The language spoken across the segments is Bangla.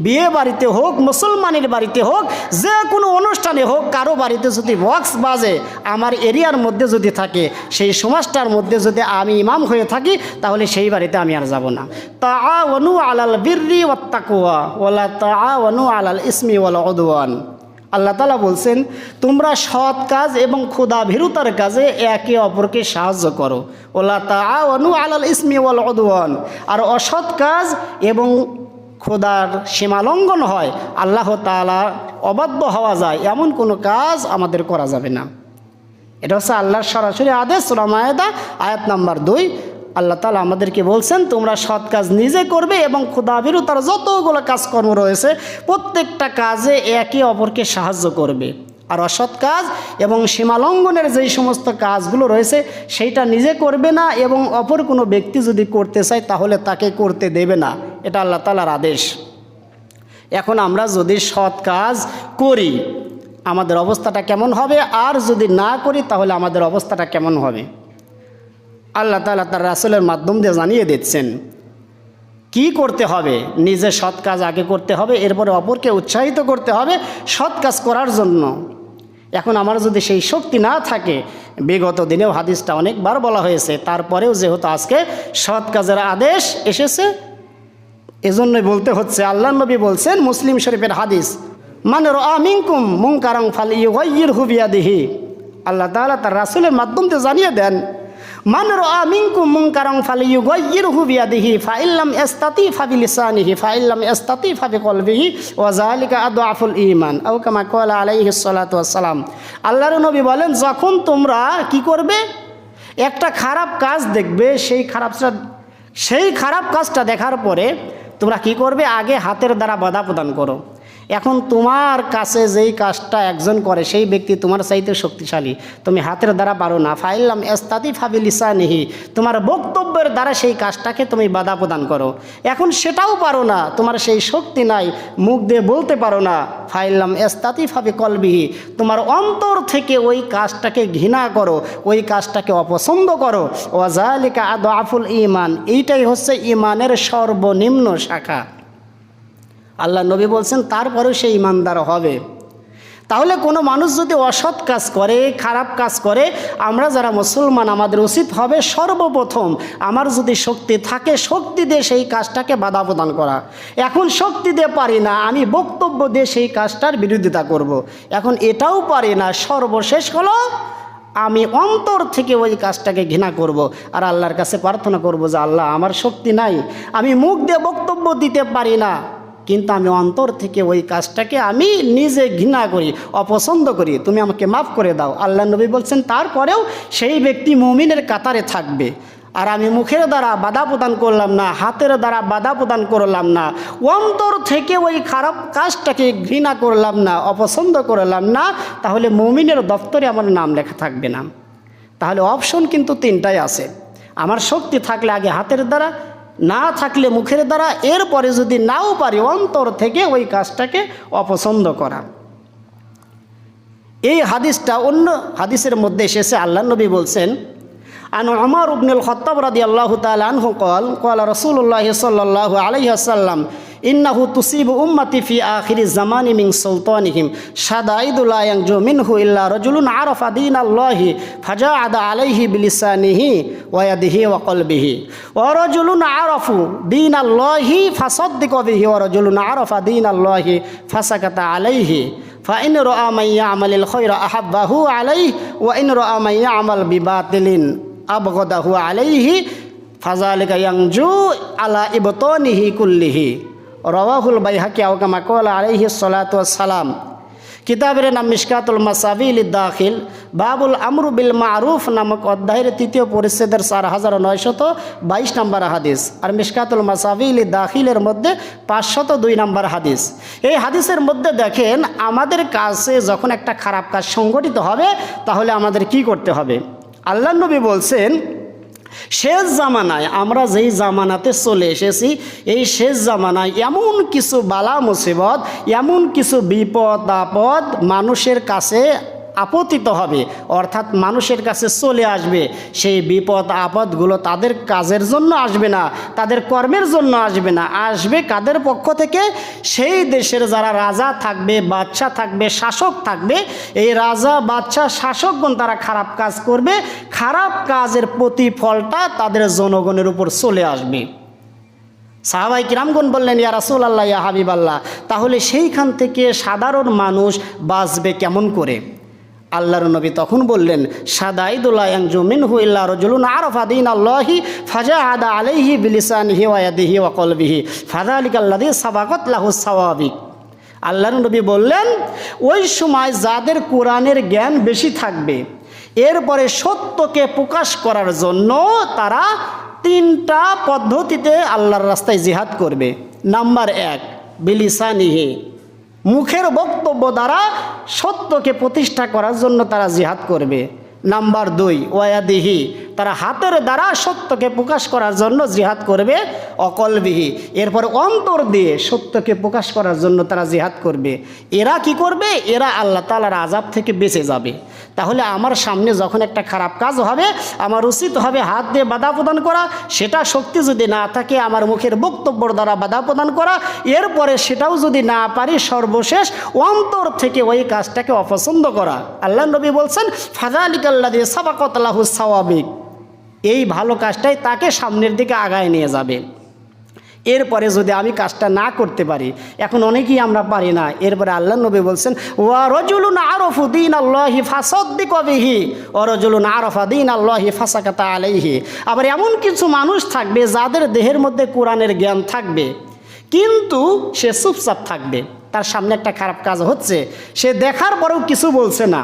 বিয়ে বাড়িতে হোক, মুসলমানের বাড়িতে হোক, যে কোনো অনুষ্ঠানে হোক, কারো বাড়িতে যদি বক্স বাজে, আমার এরিয়ার মধ্যে যদি থাকে, সেই সমাজটার মধ্যে যদি আমি ইমাম হয়ে থাকি, তাহলে সেই বাড়িতে আমি আর যাব না। তাআওয়ানু আলাল বিররি ওয়াত তাকওয়া ওয়ালা তাআওয়ানু আলাল ইসমি ওয়াল উদওয়ান। আল্লাহ তাআলা বলছেন, তোমরা সৎ কাজ এবং খোদা ভীরুতার কাজে একে অপরকে সাহায্য করো। ওয়ালা তাআওয়ানু আলাল ইসমি ওয়াল উদওয়ান। আর অসৎ কাজ এবং খোদার সীমালঙ্ঘন হয়, আল্লাহ তাআলা অবাধ্য হওয়া যায়, এমন কোনো কাজ আমাদের করা যাবে না। এটা হচ্ছে আল্লাহর সরাসরি আদেশ। সূরা মায়েদা আয়াত নাম্বার 2। আল্লাহ তাআলা আমাদেরকে বলছেন, তোমরা সৎ কাজ নিজে করবে এবং খোদা বিরুতার যতগুলো কাজকর্ম রয়েছে প্রত্যেকটা কাজে একে অপরকে সাহায্য করবে। আর অসৎ কাজ এবং সীমালঙ্ঘনের যেই সমস্ত কাজগুলো রয়েছে সেইটা নিজে করবে না, এবং অপর কোনো ব্যক্তি যদি করতে চায় তাহলে তাকে করতে দেবে না। এটা আল্লাহ তাআলার আদেশ। এখন আমরা যদি সৎ কাজ করি আমাদের অবস্থাটা কেমন হবে, আর যদি না করি তাহলে আমাদের অবস্থাটা কেমন হবে, আল্লাহ তাআলা তার রাসূলের মাধ্যম দিয়ে জানিয়ে দিচ্ছেন কি করতে হবে। নিজে সৎ কাজ আগে করতে হবে, এরপরে অপরকে উৎসাহিত করতে হবে সৎ কাজ করার জন্য। এখন আমার যদি সেই শক্তি না থাকে, বিগত দিনেও হাদিসটা অনেকবার বলা হয়েছে, তারপরেও যেহেতু আজকে সৎ কাজের আদেশ এসেছে এজন্যই বলতে হচ্ছে। আল্লাহ নবী বলছেন, মুসলিম শরীফের হাদিস, মান রাআ মিনকুম মুনকারান ফালইয়ুগাইয়িরহু বিয়াদিহি। আল্লাহ তাআলা তার রাসূলের মাধ্যম দিয়ে জানিয়ে দেন, মান রাআ মিনকুম মুনকারান ফালইয়ুগাইয়িরহু বিয়াদিহি ফাইল্লাম ইস্তাতি ফাবিলিসানিহি ফাইল্লাম ইস্তাতি ফাবিকলবিহি ওয়া যালিকা আদআফুল ঈমান আও কামা ক্বালা আলাইহিস সালাতু ওয়াস সালাম। আল্লাহর নবী বলেন, যখন তোমরা কি করবে, একটা খারাপ কাজ দেখবে, সেই খারাপ কাজটা দেখার পরে তোমরা কি করবে, আগে হাতের দ্বারা বাধা প্রদান করো। এখন তোমার কাছে যেই কাজটা একজন করে সেই ব্যক্তি তোমার চাইতে শক্তিশালী, তুমি হাতের দ্বারা পারো না, ফাইল্লাম ইস্তাতি ফাবিলিসানিহি, তোমার বক্তব্যের দ্বারা সেই কাজটাকে তুমি বাধা প্রদান করো। এখন সেটাও পারো না, তোমার সেই শক্তি নাই, মুখ দিয়ে বলতে পারো না, ফাইল্লাম ইস্তাতি ফাবিকলবিহি, তোমার অন্তর থেকে ওই কাজটাকে ঘৃণা করো, ওই কাজটাকে অপছন্দ করো। ওয়া যালিকা আদআফুল ঈমান, এইটাই হচ্ছে ঈমানের সর্বনিম্ন শাখা। আল্লাহ নবী বলছেন তারপরেও সে ঈমানদার হবে। তাহলে কোনো মানুষ যদি অসৎ কাজ করে, খারাপ কাজ করে, আমরা যারা মুসলমান আমাদের উচিত হবে সর্বপ্রথম আমার যদি শক্তি থাকে শক্তি দিয়ে সেই কাজটাকে বাধা প্রদান করা। এখন শক্তি দিয়ে পারি না, আমি বক্তব্য দিয়ে সেই কাজটার বিরোধিতা করব। এখন এটাও পারি না, সর্বশেষ হলো আমি অন্তর থেকে ওই কাজটাকে ঘৃণা করব। আর আল্লাহর কাছে প্রার্থনা করব যে আল্লাহ, আমার শক্তি নাই, আমি মুখ দিয়ে বক্তব্য দিতে পারি না, কিন্তু আমি অন্তর থেকে ওই কাজটাকে আমি নিজে ঘৃণা করি, অপছন্দ করি, তুমি আমাকে মাফ করে দাও। আল্লাহ নবী বলছেন তারপরেও সেই ব্যক্তি মুমিনের কাতারে থাকবে। আর আমি মুখের দ্বারা বাধা প্রদান করলাম না, হাতের দ্বারা বাধা প্রদান করলাম না, অন্তর থেকে ওই খারাপ কাজটাকে ঘৃণা করলাম না, অপছন্দ করলাম না, তাহলে মুমিনের দপ্তরে আমার নাম লেখা থাকবে না। তাহলে অপশন কিন্তু তিনটাই আছে। আমার শক্তি থাকলে আগে হাতের দ্বারা, না থাকলে মুখের দ্বারা, এরপরে যদি নাও পারি অন্তর থেকে ওই কাজটাকে অপছন্দ করা। এই হাদিসটা অন্য হাদিসের মধ্যে এসেছে। আল্লাহ নবী বলছেন, আন উমর ইবনুল খাত্তাব রাদিয়াল্লাহু তাআলা আনহু ক্বালা রাসূলুল্লাহ সাল্লাল্লাহু আলাইহি ওয়াসাল্লাম, ইন্নাহু তুসিবু উম্মতি ফি আখিরি জামানি মিন সুলতানিহিম শাদাইদু লা ইয়ানজু মিনহু ইল্লা রাজুলুন আরাফা দীনাল্লাহি ফাজাআদা আলাইহি বিলিসানিহি ওয়া ইয়াদিহি ওয়া কলবিহি ওয়া রাজুলুন আরাফু দীনাল্লাহি ফাসাদ্দাকা বিহি ওয়া রাজুলুন আরাফা দীনাল্লাহি ফাসাকাতা আলাইহি ফাইন রাআ মান ইয়ামালিল খায়রা আহাব্বাহু আলাইহি ওয়া ইন রাআ মান ইয়ামাল বিবাতিলিন আবগাদাহু আলাইহি ফাযালিকা ইয়ানজু আলা ইবতানিহি কুল্লিহি। রাওয়াহুল বাইহাকি আও কামা ক্বালা আলাইহিস সালাতু ওয়াস সালাম। কিতাবের নাম মিশকাতুল মাসাবিল দাখিল বাবুল আমরু বিল মারুফ নামক অধ্যায়ের 3য় পরিচ্ছেদের 4922 নম্বর হাদিস, আর মিশকাতুল মাসাবিল দাখিলের মধ্যে 502 নম্বর হাদিস। এই হাদিসের মধ্যে দেখেন, আমাদের কাছে যখন একটা খারাপ কাজ সংগঠিত হবে তাহলে আমাদের কি করতে হবে। আল্লাহ নবী বলছেন, শেষ জামানায়, আমরা যেই জামানাতে চলে এসেছি, এই শেষ জামানায় এমন কিছু বালা মুসিবত, এমন কিছু বিপদ আপদ মানুষের কাছে আপতিত হবে, অর্থাৎ মানুষের কাছে চলে আসবে। সেই বিপদ আপদগুলো তাদের কাজের জন্য আসবে না, তাদের কর্মের জন্য আসবে না, আসবে কাদের পক্ষ থেকে? সেই দেশের যারা রাজা থাকবে, বাদশা থাকবে, শাসক থাকবে। এই রাজা, বাদশা, শাসকগণ তারা খারাপ কাজ করবে, খারাপ কাজের প্রতিফলটা তাদের জনগণের উপর চলে আসবে। সাহাবাই কিরামগণ বললেন, ইয়া রাসূলুল্লাহ, ইয়া হাবিবাল্লাহ, তাহলে সেইখান থেকে সাধারণ মানুষ বাঁচবে কেমন করে? আল্লাহর নবী তখন বললেন, সাদাইদুল্লাহ ইয়ানজু মিনহু ইল্লা রাজুলুন আরাফা দীনাল্লাহি ফাজাহাদা আলাইহি বিলিসানিহি ওয়া ইয়াদিহি ওয়া কলবিহি ফাযালিকাল্লাযী সাবাকাত লাহু সাওয়াবিক। আল্লাহর নবী বললেন, ওই সময় যাদের কোরআনের জ্ঞান বেশি থাকবে, এরপরে সত্যকে প্রকাশ করার জন্য তারা 3টা পদ্ধতিতে আল্লাহর রাস্তায় জিহাদ করবে। নাম্বার 1, বিলিসানিহি, মুখের বক্তব্য দ্বারা সত্যকে প্রতিষ্ঠা করার জন্য তারা জিহাদ করবে। নাম্বার 2, ওয়াদিহি, তারা হাতের দ্বারা সত্যকে প্রকাশ করার জন্য জিহাদ করবে। অকলবিহি, এরপর অন্তর দিয়ে সত্যকে প্রকাশ করার জন্য তারা জিহাদ করবে। এরা কি করবে? এরা আল্লাহ তাআলার আযাব থেকে বেঁচে যাবে। তাহলে আমার সামনে যখন একটা খারাপ কাজ হবে, আমার উচিত হবে হাত দিয়ে বাধা প্রদান করা। সেটা শক্তি যদি না থাকে, আমার মুখের বক্তব্যর দ্বারা বাধা প্রদান করা। এরপরে সেটাও যদি না পারি, সর্বশেষ অন্তর থেকে ওই কাজটাকে অপছন্দ করা। আল্লাহ নবী বলছেন, ফাযালিকাল্লাযী সাবাকাত লাহু সাওয়াবিক, এই ভালো কাজটাই তাকে সামনের দিকে আগায় নিয়ে যাবে। এরপরে যদি আমি কাজটা না করতে পারি, এখন অনেকেই আমরা পারি না, এরপরে আল্লাহ নবী বলছেন, ওয়া রাজুলুন আরাফা দীনাল্লাহি ফাসাদ্দিকা বিহি ওয়া রাজুলুন আরাফা দীনাল্লাহি ফাসাকাতা আলাইহি। আবার এমন কিছু মানুষ থাকবে যাদের দেহের মধ্যে কোরআনের জ্ঞান থাকবে, কিন্তু সে চুপচাপ থাকবে। তার সামনে একটা খারাপ কাজ হচ্ছে, সে দেখার পরেও কিছু বলছে না।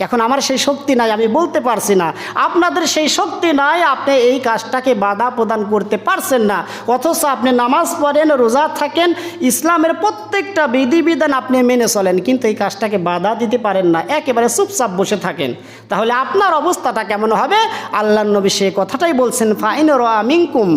এখন আমার সেই শক্তি নাই, আমি বলতে পারছি না। আপনাদের সেই শক্তি নাই, আপনি এই কাজটাকে বাধা প্রদান করতে পারছেন না, অথচ আপনি নামাজ পড়েন, রোজা থাকেন, ইসলামের প্রত্যেকটা বিধিবিধান আপনি মেনে চলেন, কিন্তু এই কাজটাকে বাধা দিতে পারেন না, একেবারে চুপচাপ বসে থাকেন। তাহলে আপনার অবস্থাটা কেমন হবে? আল্লাহর নবী সেই কথাটাই বলছেন, ফাইন রাআ মিনকুম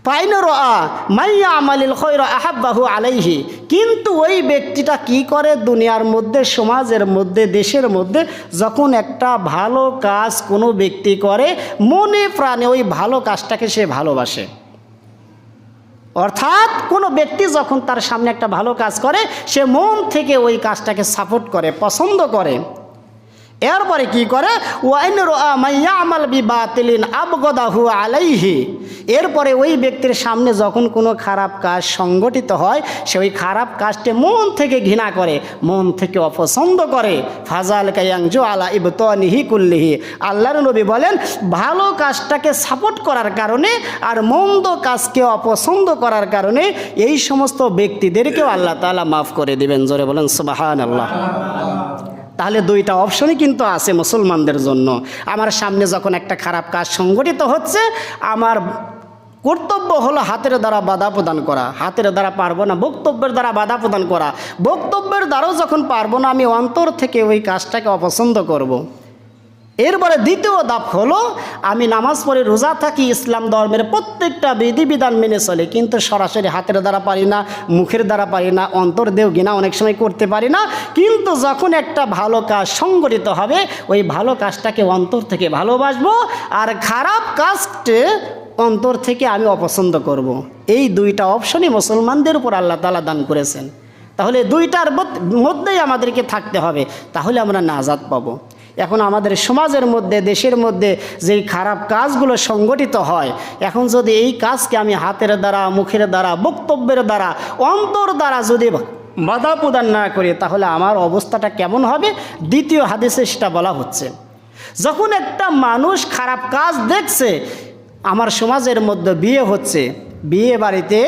ফাইন রাআ মাইয়া আমালিল খায়রা আহাব্বাহু আলাইহি। কিন্তু ওই ব্যক্তিটা কি করে? দুনিয়ার মধ্যে, সমাজের মধ্যে, দেশের মধ্যে যখন একটা ভালো কাজ কোনো ব্যক্তি করে, মনে প্রাণে ওই ভালো কাজটাকে সে ভালোবাসে। অর্থাৎ কোনো ব্যক্তি যখন তার সামনে একটা ভালো কাজ করে, সে মন থেকে ওই কাজটাকে সাপোর্ট করে, পছন্দ করে। এরপরে কি করে? ওয়াইন রাআ মাইয়া আমাল বিবাতিলিন আবগাদাহু আলাইহি। এরপরে ওই ব্যক্তির সামনে যখন কোনো খারাপ কাজ সংগঠিত হয়, সে ওই খারাপ কাজটি মন থেকে ঘৃণা করে, মন থেকে অপছন্দ করে। ফাযালিকা ইয়ানজু আলা ইবতানিহি কুল্লিহি। আল্লাহর নবী বলেন, ভালো কাজটাকে সাপোর্ট করার কারণে আর মন্দ কাজকে অপছন্দ করার কারণে এই সমস্ত ব্যক্তিদেরকেও আল্লাহ তাআলা মাফ করে দিবেন। জোরে বলেন সুবহানাল্লাহ। তাহলে 2টা অপশনই কিন্তু আছে মুসলমানদের জন্য। আমার সামনে যখন একটা খারাপ কাজ সংগঠিত হচ্ছে, আমার কর্তব্য হলো হাতের দ্বারা বাধা প্রদান করা। হাতের দ্বারা পারবো না, বক্তব্যের দ্বারা বাধা প্রদান করা। বক্তব্যের দ্বারাও যখন পারবো না, আমি অন্তর থেকে ওই কাজটাকে অপছন্দ করব। এরপরে 2য় ধাপ হলো, আমি নামাজ পড়ে, রোজা থাকি, ইসলাম ধর্মের প্রত্যেকটা বিধিবিধান মেনে চলে, কিন্তু সরাসরি হাতের দ্বারা পারি না, মুখের দ্বারা পারি না, অন্তর দেও ঘৃণা অনেক সময় করতে পারি না। কিন্তু যখন একটা ভালো কাজ সংগঠিত হবে, ওই ভালো কাজটাকে অন্তর থেকে ভালোবাসবো, আর খারাপ কাজকে অন্তর থেকে আমি অপছন্দ করব। এই 2টা অপশনই মুসলমানদের উপর আল্লাহ তাআলা দান করেছেন। তাহলে 2টার মধ্যেই আমাদেরকে থাকতে হবে, তাহলে আমরা নাজাত পাবো। এখন আমাদের সমাজের মধ্যে, দেশের মধ্যে যেই খারাপ কাজগুলো সংগঠিত হয়, এখন যদি এই কাজকে আমি হাতের দ্বারা, মুখের দ্বারা, বক্তব্যের দ্বারা, অন্তর দ্বারা যদি বাধা প্রদান না করি, তাহলে আমার অবস্থাটা কেমন হবে? 2য় হাদিসে সেটা বলা হচ্ছে, যখন একটা মানুষ খারাপ কাজ দেখছে, আমার সমাজের মধ্যে বিয়ে হচ্ছে, বিয়ে বাড়িতে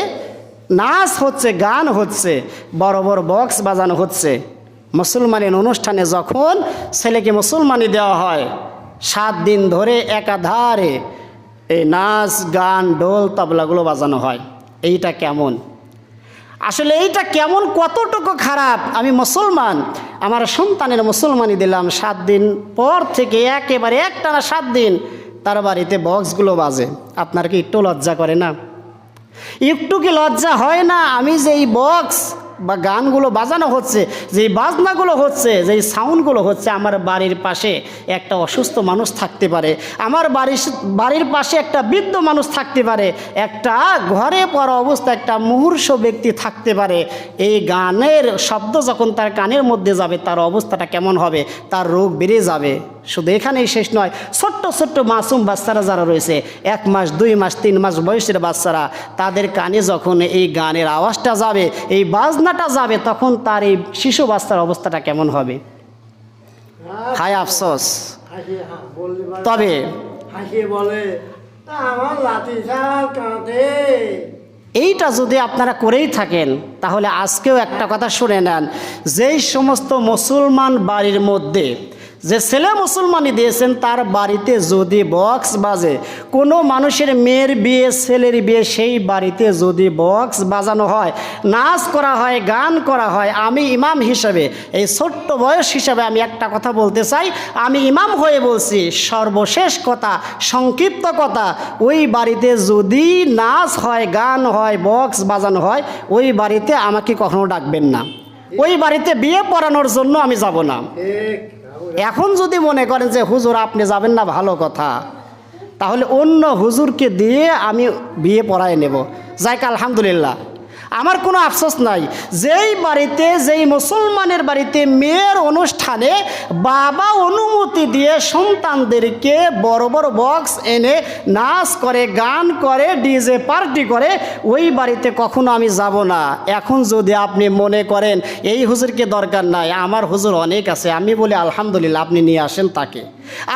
নাচ হচ্ছে, গান হচ্ছে, বড় বড় বক্স বাজানো হচ্ছে, মুসলমানের অনুষ্ঠানে যখন ছেলেকে মুসলমানি দেওয়া হয়, 7 দিন ধরে একাধারে এই নাচ, গান, ঢোল, তবলাগুলো বাজানো হয়। এইটা কেমন? আসলে এইটা কেমন, কতটুকু খারাপ? আমি মুসলমান, আমার সন্তানের মুসলমানি দিলাম, 7 দিন পর থেকে একেবারে একটানা 7 দিন তার বাড়িতে বক্সগুলো বাজে। আপনার কি একটু লজ্জা করে না? একটু কি লজ্জা হয় না? আমি যে এই বক্স বা গানগুলো বাজানো হচ্ছে, যেই বাজনাগুলো হচ্ছে, যেই সাউন্ডগুলো হচ্ছে, আমার বাড়ির পাশে একটা অসুস্থ মানুষ থাকতে পারে, আমার বাড়ির পাশে একটা বৃদ্ধ মানুষ থাকতে পারে, একটা ঘরে পড়া অবস্থা একটা মুমূর্ষু ব্যক্তি থাকতে পারে। এই গানের শব্দ যখন তার কানের মধ্যে যাবে তার অবস্থাটা কেমন হবে, তার রোগ বেড়ে যাবে। শুধু এখানেই শেষ নয়, ছোট্ট ছোট্ট মাসুম বাচ্চারা যারা রয়েছে, 1 মাস 2 মাস 3 মাস বয়সের বাচ্চারা, তাদের কানে যখন এই গানের আওয়াজটা যাবে, এই বাজনাটা যাবে, তখন তার এই শিশু বাচ্চার অবস্থাটা কেমন হবে। হায় আফসোস। তবে এইটা যদি আপনারা করেই থাকেন, তাহলে আজকেও একটা কথা শুনে নেন, যেই সমস্ত মুসলমান বাড়ির মধ্যে যে ছেলে মুসলমানি দিয়েছেন তার বাড়িতে যদি বক্স বাজে, কোনো মানুষের মেয়ের বিয়ে, ছেলের বিয়ে, সেই বাড়িতে যদি বক্স বাজানো হয়, নাচ করা হয়, গান করা হয়, আমি ইমাম হিসাবে, এই ছোট্ট বয়স হিসাবে আমি একটা কথা বলতে চাই, আমি ইমাম হয়ে বলছি, সর্বশেষ কথা, সংক্ষিপ্ত কথা, ওই বাড়িতে যদি নাচ হয়, গান হয়, বক্স বাজানো হয়, ওই বাড়িতে আমাকে কখনো ডাকবেন না, ওই বাড়িতে বিয়ে পড়ানোর জন্য আমি যাব না। এখন যদি মনে করেন যে হুজুর আপনি যাবেন না, ভালো কথা, তাহলে অন্য হুজুরকে দিয়ে আমি বিয়ে পড়ায় নেব, যাই আলহামদুলিল্লাহ, আমার কোনো আফসোস নাই। যেই বাড়িতে, যেই মুসলমানের বাড়িতে মেয়ের অনুষ্ঠানে বাবা অনুমতি দিয়ে সন্তানদেরকে বড় বড় বক্স এনে নাচ করে, গান করে, ডিজে পার্টি করে, ওই বাড়িতে কখনো আমি যাব না। এখন যদি আপনি মনে করেন এই হুজুরকে দরকার নাই, আমার হুজুর অনেক আছে, আমি বলি আলহামদুলিল্লাহ, আপনি নিয়ে আসেন, তাকে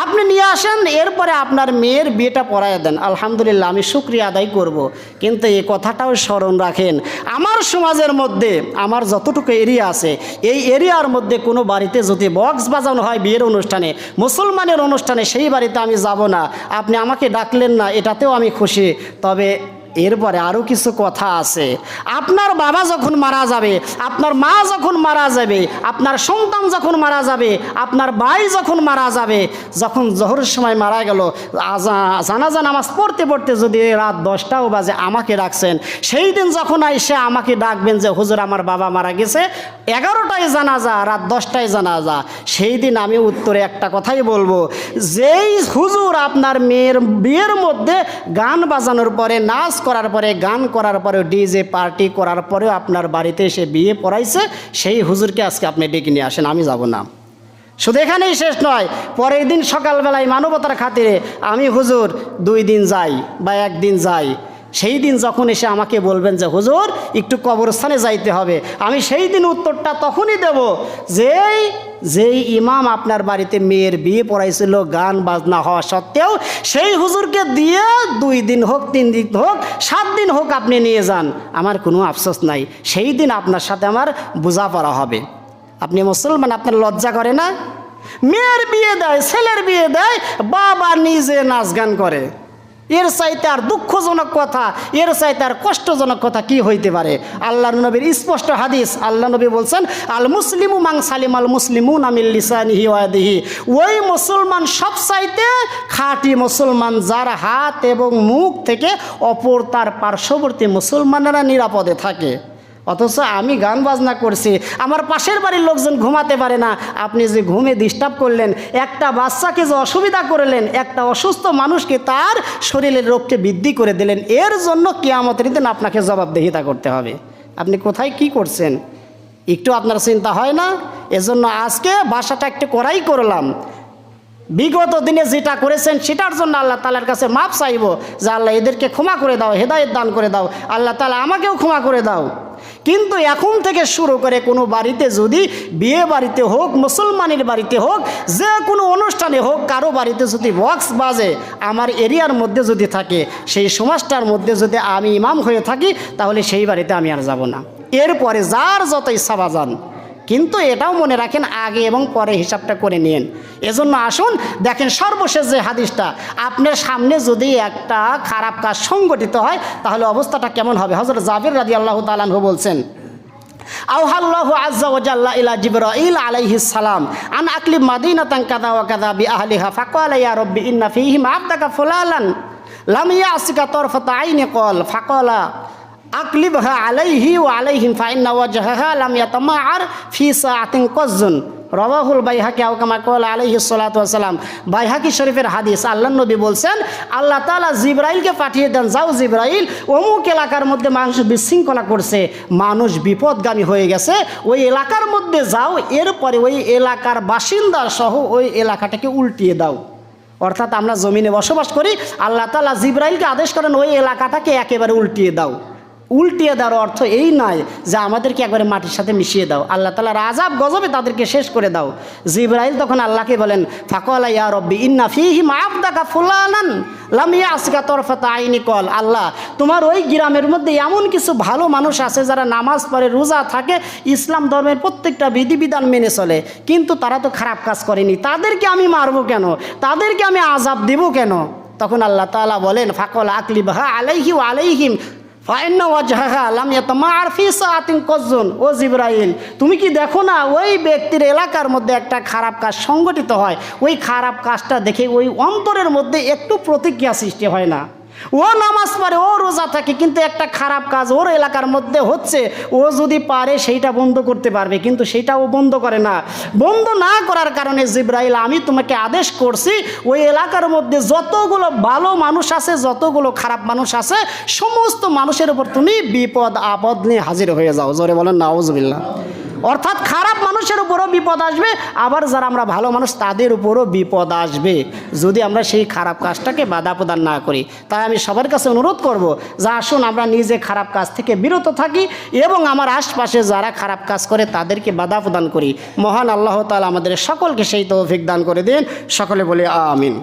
আপনি নিয়ে আসেন, এরপরে আপনার মেয়ের বিয়েটা পড়ায় দেন, আলহামদুলিল্লাহ, আমি শুকরিয়া আদায় করব। কিন্তু এই কথাটাও স্মরণ রাখেন, আমার সমাজের মধ্যে, আমার যতটুকু এরিয়া আছে, এই এরিয়ার মধ্যে কোনো বাড়িতে যদি বক্স বাজানো হয় বিয়ের অনুষ্ঠানে, মুসলমানের অনুষ্ঠানে, সেই বাড়িতে আমি যাব না। আপনি আমাকে ডাকলেন না, এটাতেও আমি খুশি। তবে এরপরে আরও কিছু কথা আছে। আপনার বাবা যখন মারা যাবে, আপনার মা যখন মারা যাবে, আপনার সন্তান যখন মারা যাবে, আপনার ভাই যখন মারা যাবে, যখন জোহরের সময় মারা গেল, জানাজা নামাজ পড়তে পড়তে যদি রাত 10টাও বাজে আমাকে ডাকছেন, সেই দিন যখন এসে আমাকে ডাকবেন যে হুজুর আমার বাবা মারা গেছে, 11টায় জানাজা, রাত 10টায় জানাজা, সেই দিন আমি উত্তরে একটা কথাই বলবো, যেই হুজুর আপনার মেয়ের বিয়ের মধ্যে গান বাজানোর পরে, নাচ করার পরে, গান করার পরে, ডিজে পার্টি করার পরেও আপনার বাড়িতে এসে বিয়ে পড়াইছে, সেই হুজুরকে আজকে আপনি ডেকে নিয়ে আসেন, আমি যাব না। শুধু এখানেই শেষ নয়, পরের দিন সকালবেলায় মানবতার খাতিরে আমি হুজুর 2 দিন যাই বা 1 দিন যাই, সেই দিন যখন এসে আমাকে বলবেন যে হুজুর একটু কবরস্থানে যাইতে হবে, আমি সেই দিন উত্তরটা তখনই দেব, যেই ইমাম আপনার বাড়িতে মেয়ের বিয়ে পড়াইছিল গান বাজনা হওয়া সত্ত্বেও, সেই হুজুরকে দিয়ে 2 দিন হোক, 3 দিন হোক, 7 দিন হোক আপনি নিয়ে যান, আমার কোনো আফসোস নাই। সেই দিন আপনার সাথে আমার বোঝাপড়া হবে। আপনি মুসলমান, আপনার লজ্জা করে না? মেয়ের বিয়ে দেয়, ছেলের বিয়ে দেয়, বাবা নিজে নাচ গান করে, এর চাইতে আর দুঃখজনক কথা, এর চাইতে আর কষ্টজনক কথা কি হইতে পারে? আল্লাহ নবীর স্পষ্ট হাদিস, আল্লাহ নবী বলছেন, আল মুসলিমু মান সালিম আল মুসলিমুনা মিন লিসানিহি ওয়া ইয়াদিহি, ওই মুসলমান সবচাইতে খাঁটি মুসলমান যার হাত এবং মুখ থেকে অপর তার পার্শ্ববর্তী মুসলমানেরা নিরাপদে থাকে। অথচ আমি গান বাজনা করছি, আমার পাশের বাড়ির লোকজন ঘুমাতে পারে না, আপনি যে ঘুমে ডিস্টার্ব করলেন, একটা বাচ্চাকে যে অসুবিধা করলেন, একটা অসুস্থ মানুষকে তার শরীরের রোগকে বৃদ্ধি করে দিলেন, এর জন্য কিয়ামতের দিন আপনাকে জবাবদিহিতা করতে হবে। আপনি কোথায় কি করছেন একটু আপনার চিন্তা হয় না? এজন্য আজকে ভাষাটা একটু করাই করলাম, বিগত দিনে যেটা করেছেন সেটার জন্য আল্লাহ তাআলার কাছে মাপ চাইব যে আল্লাহ এদেরকে ক্ষমা করে দাও, হেদায়েত দান করে দাও, আল্লাহ তাআলা আমাকেও ক্ষমা করে দাও। কিন্তু এখন থেকে শুরু করে কোনো বাড়িতে যদি বিয়ে বাড়িতে হোক, মুসলমানের বাড়িতে হোক, যে কোনো অনুষ্ঠানে হোক, কারো বাড়িতে যদি বক্স বাজে, আমার এরিয়ার মধ্যে যদি থাকে, সেই সমাজটার মধ্যে যদি আমি ইমাম হয়ে থাকি, তাহলে সেই বাড়িতে আমি আর যাব না। এরপরে যার যত ইচ্ছা বাজান, কিন্তু এটাও মনে রাখেন আগে এবং পরে হিসাবটা করে নিন। এজন্য আসুন দেখেন সর্বশেষ যে হাদিসটা, আপনার সামনে যদি একটা খারাপ কাজ সংগঠিত হয় তাহলে অবস্থাটা কেমন হবে? হযরত জাবির রাদিয়াল্লাহু তাআলা আনহু বলছেন, আওহাল্লাহু আযজা ওয়া জাল্লা ইলা জিবরাইল আলাইহিস সালাম আন আকলি মাদিনাতান কাযা ওয়া কাযা বিআহলিহা ফাকালা ইয়া রাব্বি ইন্না ফীহিম আবদাকা ফুলালান লাম ইয়াসিকা তারফাতা আইনি ক্বাল ফাকালা আকলিবহা আলাইহি ওয়া আলাইহিম ফাইন্না ওয়াজহাহা লাম ইয়াতামাআর ফি সাআতিন কজ্জুন রাওয়াহুল বাইহাকি আও কামা ক্বালা আলাইহিস সালাতু ওয়াস সালাম। বাইহাকি শরীফের হাদিস, আল্লাহর নবী বলছেন আল্লাহ তাআলা জিবরাইলকে পাঠিয়ে দেন, যাও জিবরাইল অমুক এলাকার মধ্যে মানুষ বিশৃঙ্খলা করছে, মানুষ বিপদগামী হয়ে গেছে, ওই এলাকার মধ্যে যাও, এরপরে ওই এলাকার বাসিন্দা সহ ওই এলাকাটাকে উল্টিয়ে দাও। অর্থাৎ আমরা জমিনে বসবাস করি, আল্লাহ তাআলা জিবরাইলকে আদেশ করেন ওই এলাকাটাকে একেবারে উল্টিয়ে দাও। উল্টিয়ে দেওয়ার অর্থ এই নয় যে আমাদেরকে একবারে মাটির সাথে মিশিয়ে দাও, আল্লাহ তাআলার আযাব গজবে তাদেরকে শেষ করে দাও। জিবরাইল তখন আল্লাহকে বলেন ফাকালা ইয়া রব্বি ইন্না ফীহি মা'আবদাকা ফুলানান লাম ইয়াসকা তরফাতা আইনি কল, আল্লাহ তোমার ওই গ্রামের মধ্যে এমন কিছু ভালো মানুষ আছে যারা নামাজ পড়ে, রোজা থাকে, ইসলাম ধর্মের প্রত্যেকটা বিধিবিধান মেনে চলে, কিন্তু তারা তো খারাপ কাজ করেনি, তাদেরকে আমি মারবো কেন, তাদেরকে আমি আযাব দেব কেন? তখন আল্লাহ তাআলা বলেন ফাকালা আকলিবহা আলাইহি ওয়া আলাইহিম ফাইন্না ওয়াজহাহা লাম ইয়াতামাআর ফি সাআতিন কজ্জুন। ও জিবরাইল তুমি কি দেখো না ওই ব্যক্তির এলাকার মধ্যে একটা খারাপ কাজ সংগঠিত হয়, ওই খারাপ কাজটা দেখে ওই অন্তরের মধ্যে একটু প্রতিক্রিয়া সৃষ্টি হয় না? ও নামাজ পড়ে, ও রোজা থাকে, কিন্তু একটা খারাপ কাজ ওর এলাকার মধ্যে হচ্ছে, ও যদি পারে সেইটা বন্ধ করতে পারবে, কিন্তু সেইটাও বন্ধ করে না। বন্ধ না করার কারণে জিবরাইল আমি তোমাকে আদেশ করছি ওই এলাকার মধ্যে যতগুলো ভালো মানুষ আছে, যতগুলো খারাপ মানুষ আছে, সমস্ত মানুষের উপর তুমি বিপদ আপদ নিয়ে হাজির হয়ে যাও। জোরে বলেন নাউজুবিল্লাহ। অর্থাৎ খারাপ মানুষের উপরও বিপদ আসবে, আবার যারা আমরা ভালো মানুষ তাদের উপরও বিপদ আসবে যদি আমরা সেই খারাপ কাজটাকে বাধা প্রদান না করি। তাই আমি সবার কাছে অনুরোধ করব যে আসুন আমরা নিজে খারাপ কাজ থেকে বিরত থাকি এবং আমার আশপাশে যারা খারাপ কাজ করে তাদেরকে বাধা প্রদান করি। মহান আল্লাহ তাআলা আমাদের সকলকে সেই তৌফিক দান করে দিন। সকলে বলি আমিন।